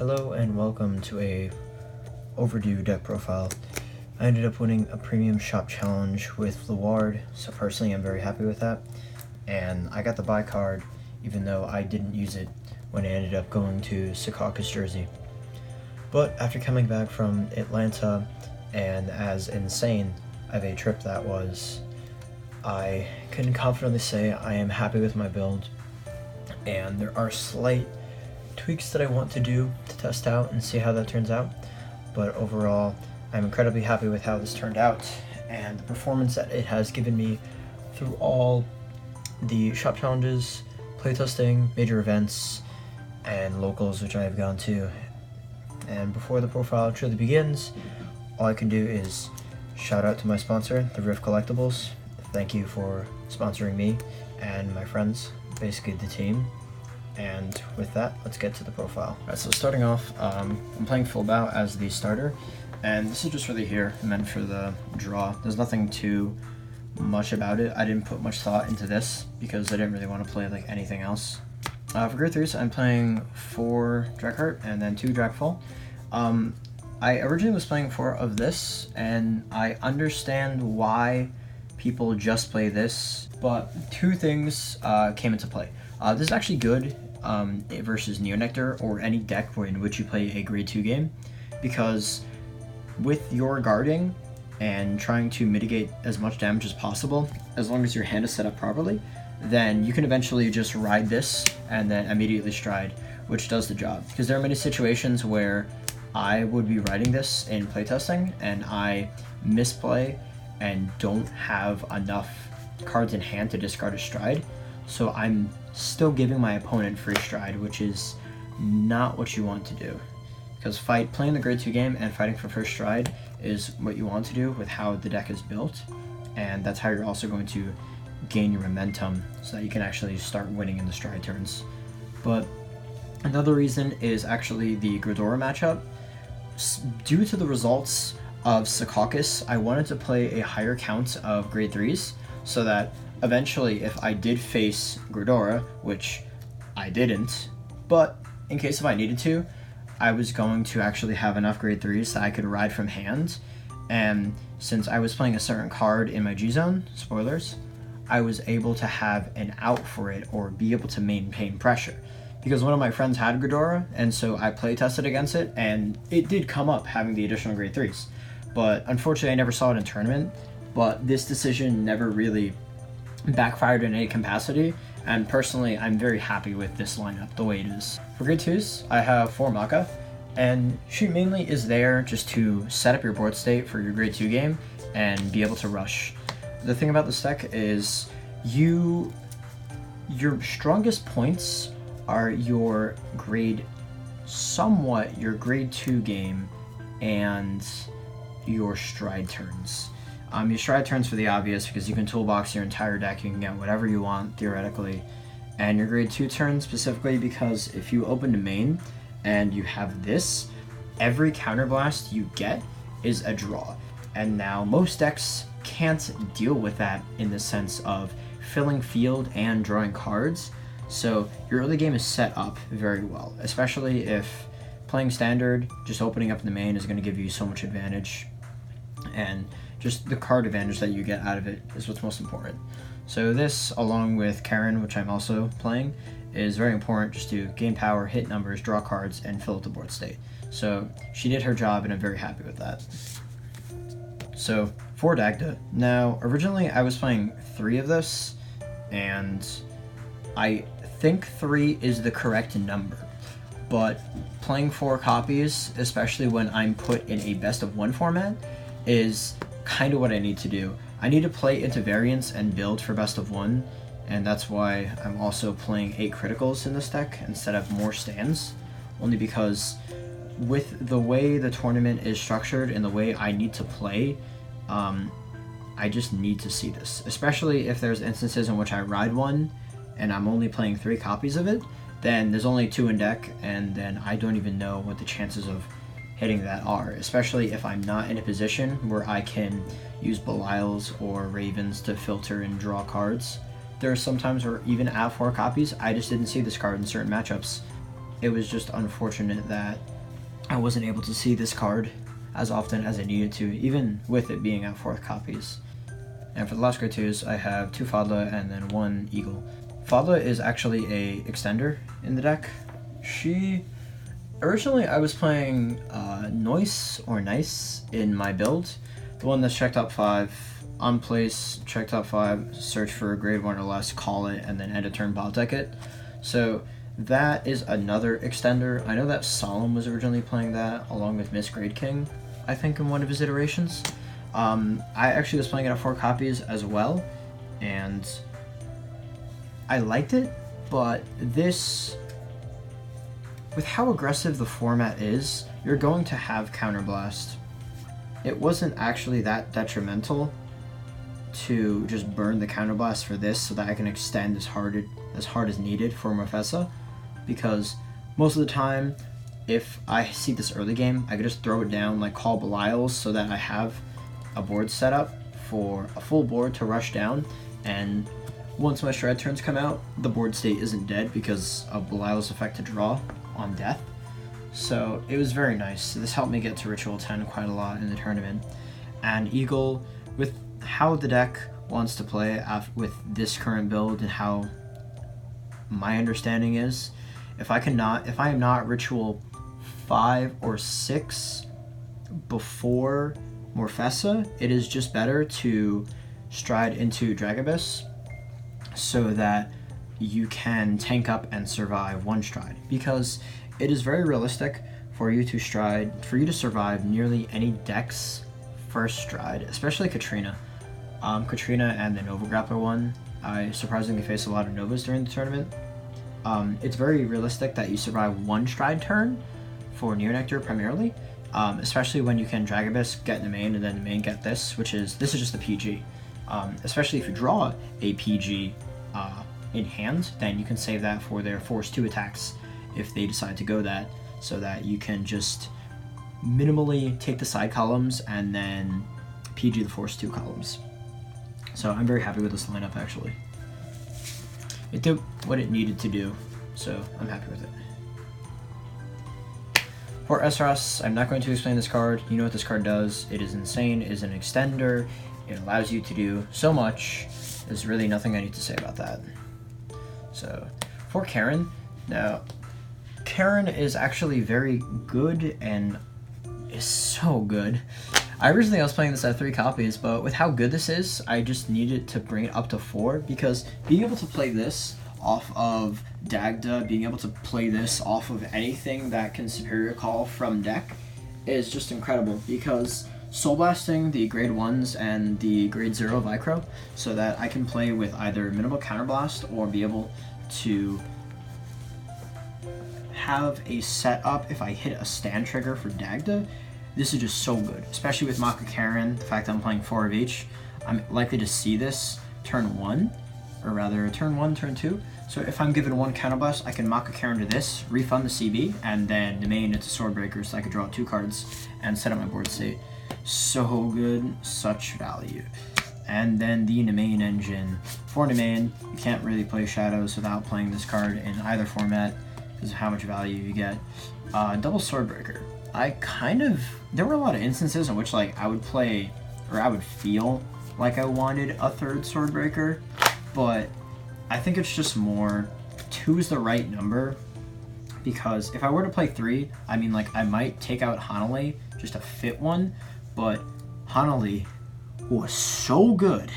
Hello and welcome to a overdue deck profile. I ended up winning a premium shop challenge with Luard, so personally I'm very happy with that. And I got the buy card even though I didn't use it when I ended up going to Secaucus, Jersey. But after coming back from Atlanta, and as insane of a trip that was, I can confidently say I am happy with my build, and there are slight tweaks that I want to do to test out and see how that turns out, but overall I'm incredibly happy with how this turned out and the performance that it has given me through all the shop challenges, playtesting, major events, and locals which I have gone to. And before the profile truly begins, all I can do is shout out to my sponsor, the Rift Collectibles. Thank you for sponsoring me and my friends, basically the team. And with that, let's get to the profile. Alright, so starting off, I'm playing full bow as the starter, and this is just really here, meant for the draw. There's nothing too much about it. I didn't put much thought into this because I didn't really want to play like anything else. For grade 3s, I'm playing 4 Dragheart and then 2 Dragfall. I originally was playing 4 of this, and I understand why people just play this, but two things came into play. This is actually good versus Neonectar or any deck in which you play a grade 2 game, because with your guarding and trying to mitigate as much damage as possible, as long as your hand is set up properly, then you can eventually just ride this and then immediately stride, which does the job. Because there are many situations where I would be riding this in playtesting and I misplay and don't have enough cards in hand to discard a stride, so I'm still giving my opponent free stride, which is not what you want to do. Because playing the grade 2 game and fighting for first stride is what you want to do with how the deck is built, and that's how you're also going to gain your momentum so that you can actually start winning in the stride turns. But another reason is actually the Gridora matchup. Due to the results of Secaucus, I wanted to play a higher count of grade 3s so that eventually, if I did face Gridora, which I didn't, but in case if I needed to, I was going to actually have enough grade 3s that I could ride from hand. And since I was playing a certain card in my G-Zone, spoilers, I was able to have an out for it or be able to maintain pressure. Because one of my friends had Gridora, and so I play tested against it, and it did come up having the additional grade 3s. But unfortunately, I never saw it in tournament, but this decision never really backfired in any capacity, and personally I'm very happy with this lineup the way it is. For grade 2s, I have 4 Maka, and she mainly is there just to set up your board state for your grade 2 game and be able to rush. The thing about this deck is your strongest points are your grade 2 game and your stride turns. Your stride turns for the obvious, because you can toolbox your entire deck, you can get whatever you want, theoretically. And your grade 2 turns specifically because if you open to main and you have this, every counterblast you get is a draw. And now most decks can't deal with that in the sense of filling field and drawing cards, so your early game is set up very well, especially if playing standard, just opening up in the main is going to give you so much advantage, and just the card advantage that you get out of it is what's most important. So this, along with Karen, which I'm also playing, is very important just to gain power, hit numbers, draw cards, and fill up the board state. So she did her job, and I'm very happy with that. So for Dagda, now originally I was playing 3 of this, and I think 3 is the correct number, but playing 4 copies, especially when I'm put in a best of 1 format, is kind of what I need to do. I need to play into variants and build for best of 1, and that's why I'm also playing 8 criticals in this deck instead of more stands, only because with the way the tournament is structured and the way I need to play, I just need to see this, especially if there's instances in which I ride one and I'm only playing 3 copies of it, then there's only 2 in deck, and then I don't even know what the chances of hitting that are, especially if I'm not in a position where I can use Belials or Ravens to filter and draw cards. There are some times where even at 4 copies, I just didn't see this card in certain matchups. It was just unfortunate that I wasn't able to see this card as often as I needed to, even with it being at 4th copies. And for the last grade 2s, I have 2 Fadla and then 1 Eagle. Fadla is actually a extender in the deck. Originally I was playing Noise or Nice in my build, the one that's check top 5, on place, check top 5, search for a grade 1 or less, call it, and then end of turn bot deck it. So that is another extender. I know that Solemn was originally playing that along with Miss Grade King, I think, in one of his iterations. I actually was playing it at 4 copies as well, and I liked it, but this, with how aggressive the format is, you're going to have Counterblast. It wasn't actually that detrimental to just burn the Counterblast for this so that I can extend as hard as needed for Mufasa, because most of the time, if I see this early game, I could just throw it down, like call Belial's, so that I have a board set up for a full board to rush down, and once my shred turns come out, the board state isn't dead because of Belial's effect to draw on death. So it was very nice. This helped me get to Ritual 10 quite a lot in the tournament. And Eagle, with how the deck wants to play with this current build and how my understanding is, if I am not Ritual 5 or 6 before Morfessa, it is just better to stride into Dragobus so that you can tank up and survive one stride, because it is very realistic for you to survive nearly any deck's first stride, especially Katrina. Katrina and the Nova Grappler one, I surprisingly faced a lot of Novas during the tournament. It's very realistic that you survive one stride turn for Neonectar primarily, especially when you can Dragobus, get in the main, and then the main get this is just a PG. Especially if you draw a PG in hand, then you can save that for their Force 2 attacks if they decide to go that, so that you can just minimally take the side columns and then PG the Force 2 columns. So I'm very happy with this lineup, actually. It did what it needed to do, so I'm happy with it. For SRS, I'm not going to explain this card. You know what this card does. It is insane. It is an extender. It allows you to do so much. There's really nothing I need to say about that. So, for Karen, now, Karen is actually very good and is so good. I originally was playing this at 3 copies, but with how good this is, I just needed to bring it up to 4, because being able to play this off of Dagda, being able to play this off of anything that can Superior Call from deck is just incredible, because Soul Blasting the grade 1s and the grade 0 Vicro so that I can play with either minimal Counterblast or be able to have a setup if I hit a stand trigger for Dagda. This is just so good, especially with Maka Karen, the fact that I'm playing 4 of each. I'm likely to see this turn 1, or rather turn 1, turn 2. So if I'm given 1 Counterblast, I can Maka Karen to this, refund the CB, and then the main into Swordbreaker so I could draw 2 cards and set up my board state. So good, such value. And then the Nemain engine. For Nemain, you can't really play Shadows without playing this card in either format because of how much value you get. Double Swordbreaker. There were a lot of instances in which like I would play, or I would feel like I wanted a 3rd Swordbreaker, but I think it's just more, 2 is the right number, because if I were to play 3, I mean, like, I might take out Hanalei just to fit one, but Hanalei was so good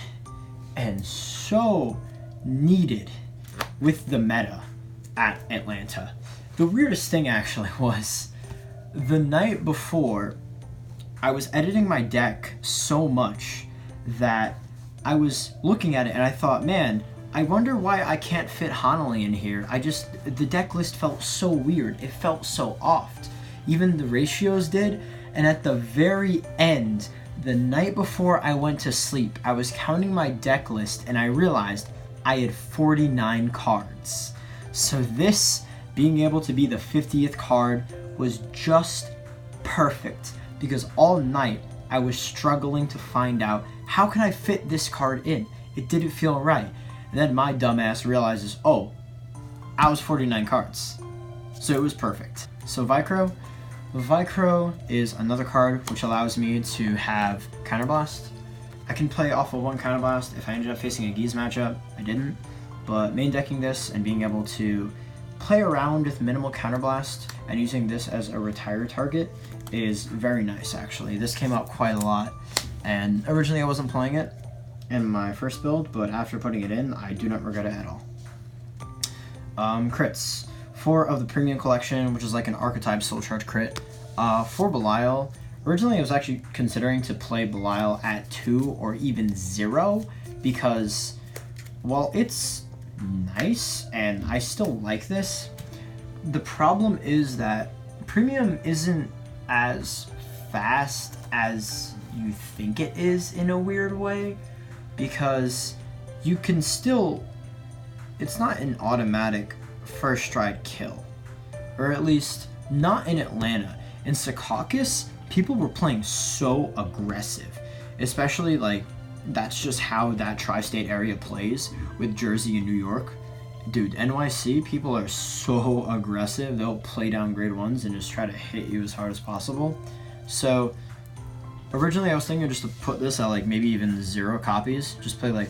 and so needed with the meta at Atlanta. The weirdest thing actually was the night before, I was editing my deck so much that I was looking at it and I thought, man, I wonder why I can't fit Hanalei in here. The deck list felt so weird. It felt so off. Even the ratios did. And at the very end, the night before I went to sleep, I was counting my deck list and I realized I had 49 cards. So this, being able to be the 50th card, was just perfect, because all night I was struggling to find out how can I fit this card in. It didn't feel right. And then my dumbass realizes, oh, I was 49 cards. So it was perfect. So Vicro, Vicro is another card which allows me to have Counterblast. I can play off of one Counterblast if I ended up facing a Geese matchup. I didn't, but main decking this and being able to play around with minimal Counterblast and using this as a retire target is very nice actually. This came out quite a lot, and originally I wasn't playing it in my first build, but after putting it in, I do not regret it at all. Crits. 4 of the Premium Collection, which is like an Archetype Soul Charge crit. For Belial, originally I was actually considering to play Belial at 2 or even 0, because while it's nice and I still like this, the problem is that Premium isn't as fast as you think it is in a weird way, because you can still, it's not an automatic first stride kill, or at least not in Atlanta. In Secaucus, people were playing so aggressive, especially like that's just how that tri-state area plays with Jersey and New York. Dude, NYC people are so aggressive, they'll play down grade 1s and just try to hit you as hard as possible. So originally I was thinking just to put this at like maybe even 0 copies, just play like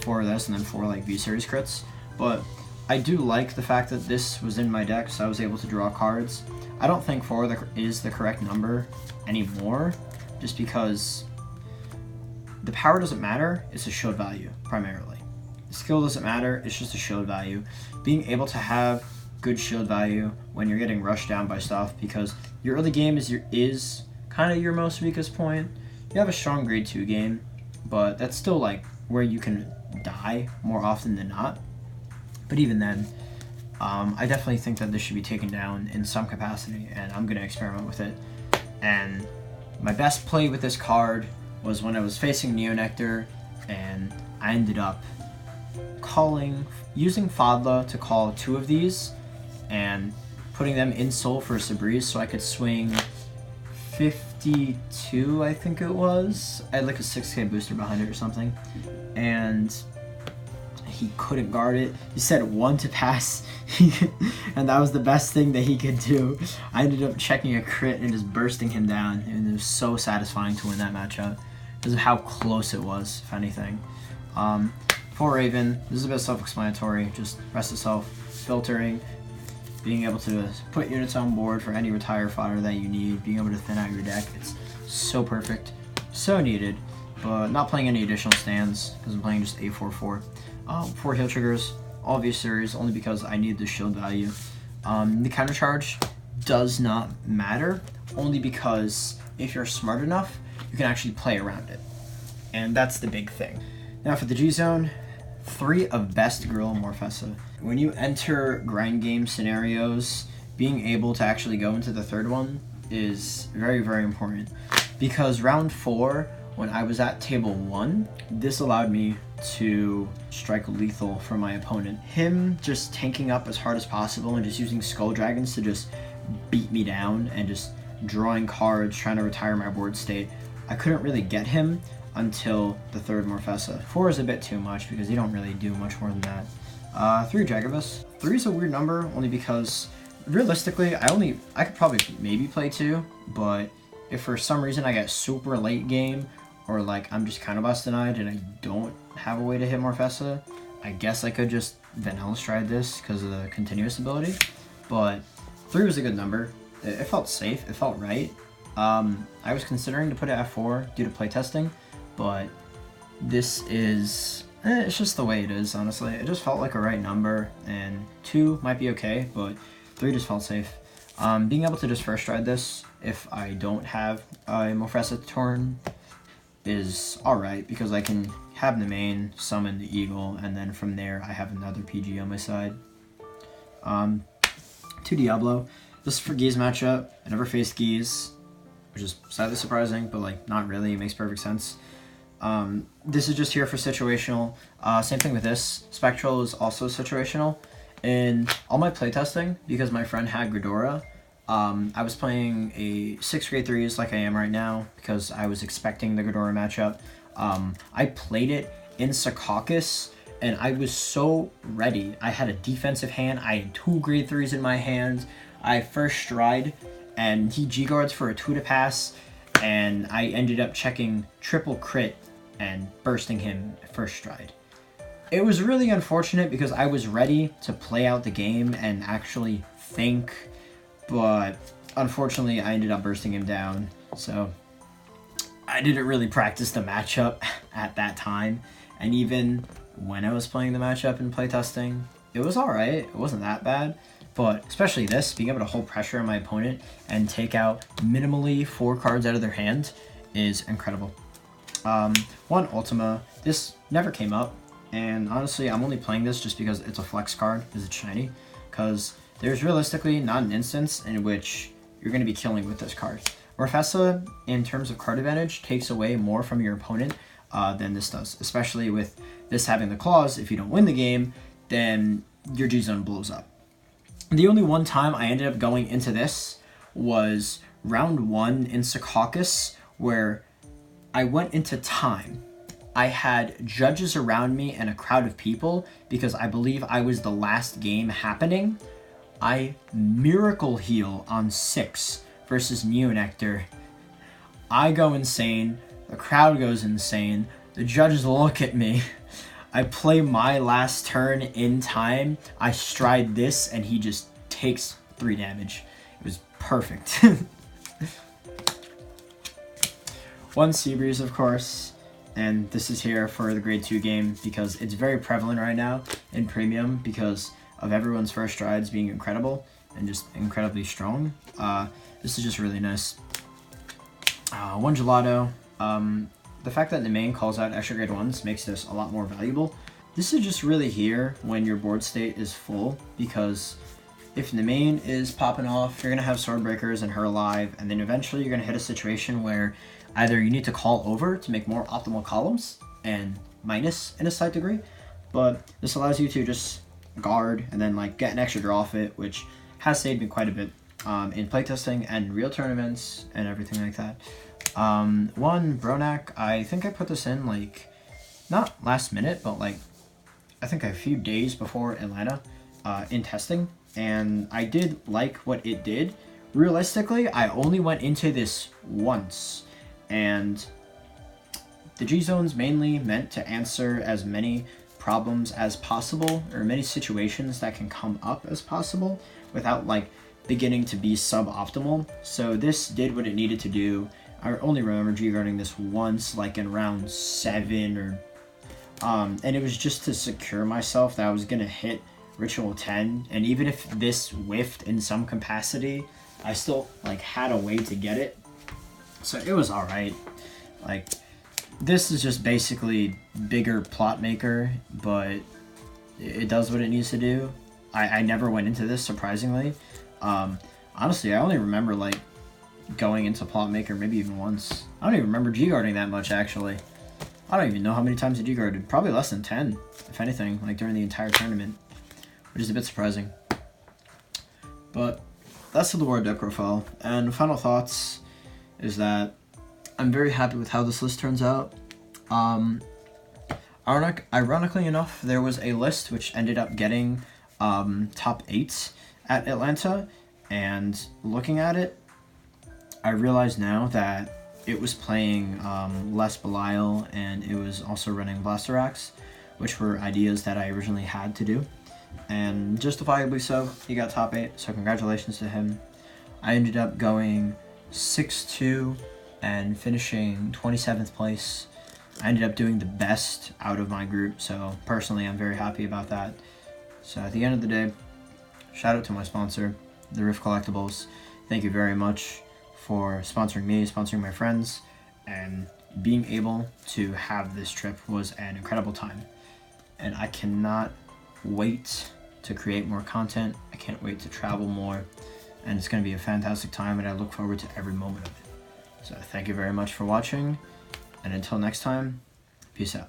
4 of this and then 4 like V-Series crits, but I do like the fact that this was in my deck, so I was able to draw cards. I don't think 4 is the correct number anymore, just because the power doesn't matter, it's a shield value, primarily. The skill doesn't matter, it's just a shield value. Being able to have good shield value when you're getting rushed down by stuff, because your early game is kind of your most weakest point. You have a strong grade 2 game, but that's still like where you can die more often than not. But even then, I definitely think that this should be taken down in some capacity, and I'm going to experiment with it. And my best play with this card was when I was facing Neonectar, and I ended up using Fadla to call 2 of these, and putting them in Soul for Sabreeze so I could swing 52, I think it was. I had like a 6k booster behind it or something, and he couldn't guard it. He said 1 to pass, and that was the best thing that he could do. I ended up checking a crit and just bursting him down, and it was so satisfying to win that matchup because of how close it was, if anything. For Raven, this is a bit self-explanatory. Just rest itself, filtering, being able to put units on board for any retire fodder that you need, being able to thin out your deck. It's so perfect, so needed, but not playing any additional stands because I'm playing just a 4/4. 4 heal triggers, all V-Series, only because I need the shield value. The counter charge does not matter, only because if you're smart enough, you can actually play around it. And that's the big thing. Now for the G-Zone, 3 of Best Gorilla Morpessa. When you enter grind game scenarios, being able to actually go into the 3rd one is very, very important. Because round 4, when I was at table 1, this allowed me to strike lethal for my opponent. Him just tanking up as hard as possible and just using Skull Dragons to just beat me down and just drawing cards, trying to retire my board state. I couldn't really get him until the 3rd Morpessa. 4 is a bit too much because you don't really do much more than that. 3 Jagavus. 3 is a weird number only because realistically I could probably maybe play 2, but if for some reason I get super late game or like I'm just kind of denied and I don't have a way to hit Morpessa, I guess I could just vanilla stride this because of the continuous ability. But 3 was a good number. It felt safe, it felt right. I was considering to put it at 4 due to playtesting, but this is, it's just the way it is, honestly. It just felt like a right number, and 2 might be okay, but 3 just felt safe. Being able to just first stride this if I don't have a Morpessa turn is alright, because I can have the main, summon the eagle, and then from there I have another PG on my side. 2 Diablo. This is for Geese matchup. I never faced Geese, which is slightly surprising, but like not really, it makes perfect sense. This is just here for situational. Same thing with this. Spectral is also situational. In all my playtesting, because my friend had Ghidorah, I was playing a 6 grade 3s like I am right now because I was expecting the Ghidorah matchup. I played it in Secaucus and I was so ready. I had a defensive hand, I had 2 grade 3s in my hand. I first stride and he G-guards for a 2 to pass, and I ended up checking triple crit and bursting him first stride. It was really unfortunate because I was ready to play out the game and actually think, but unfortunately I ended up bursting him down, so I didn't really practice the matchup at that time, and even when I was playing the matchup in playtesting, it was alright, it wasn't that bad, but especially this, being able to hold pressure on my opponent and take out minimally 4 cards out of their hand is incredible. One Ultima, this never came up, and honestly I'm only playing this just because it's a flex card, because it's shiny, because there's realistically not an instance in which you're going to be killing with this card. Raffesa, in terms of card advantage, takes away more from your opponent than this does, especially with this having the clause. If you don't win the game, then your G-Zone blows up. The only one time I ended up going into this was round 1 in Secaucus, where I went into time. I had judges around me and a crowd of people because I believe I was the last game happening. I miracle heal on 6 versus Neonectar. I go insane, the crowd goes insane, the judges look at me, I play my last turn in time, I stride this, and he just takes 3 damage. It was perfect. One Seabreeze, of course, and this is here for the grade 2 game because it's very prevalent right now in Premium because of everyone's first strides being incredible and just incredibly strong. This is just really nice. One Gelato. The fact that the main calls out extra grade 1s makes this a lot more valuable. This is just really here when your board state is full, because if the main is popping off, you're going to have Sword Breakers and her alive, and then eventually you're going to hit a situation where either you need to call over to make more optimal columns, and minus in a slight degree, but this allows you to just guard and then like get an extra draw off it, which has saved me quite a bit in playtesting and real tournaments and everything like that. One Bronak, I think I put this in like not last minute, but like I think a few days before Atlanta in testing, and I did like what it did. Realistically, I only went into this once, and the G-Zone's mainly meant to answer as many problems as possible, or many situations that can come up as possible without like beginning to be suboptimal. So this did what it needed to do. I only remember G-guarding this once, like in round 7 or and it was just to secure myself that I was gonna hit Ritual 10, and even if this whiffed in some capacity, I still like had a way to get it, so it was alright. Like, this is just basically bigger plot maker, but it does what it needs to do. I never went into this, surprisingly. Honestly, I only remember like going into plot maker maybe even once. I don't even remember G-guarding that much, actually. I don't even know how many times I G-guarded. Probably less than 10, if anything, like during the entire tournament, which is a bit surprising. But that's the Luard deck profile. And final thoughts is that I'm very happy with how this list turns out. Ironically enough, there was a list which ended up getting top 8 at Atlanta, and looking at it, I realize now that it was playing less Belial, and it was also running Blasterax, which were ideas that I originally had to do, and justifiably so. He got top 8, so congratulations to him. I ended up going 6-2 and finishing 27th place. I ended up doing the best out of my group, so personally I'm very happy about that. So at the end of the day, shout out to my sponsor, the Rift Collectibles. Thank you very much for sponsoring me, sponsoring my friends, and being able to have this trip was an incredible time. And I cannot wait to create more content. I can't wait to travel more, and it's going to be a fantastic time, and I look forward to every moment of it. So thank you very much for watching, and until next time, peace out.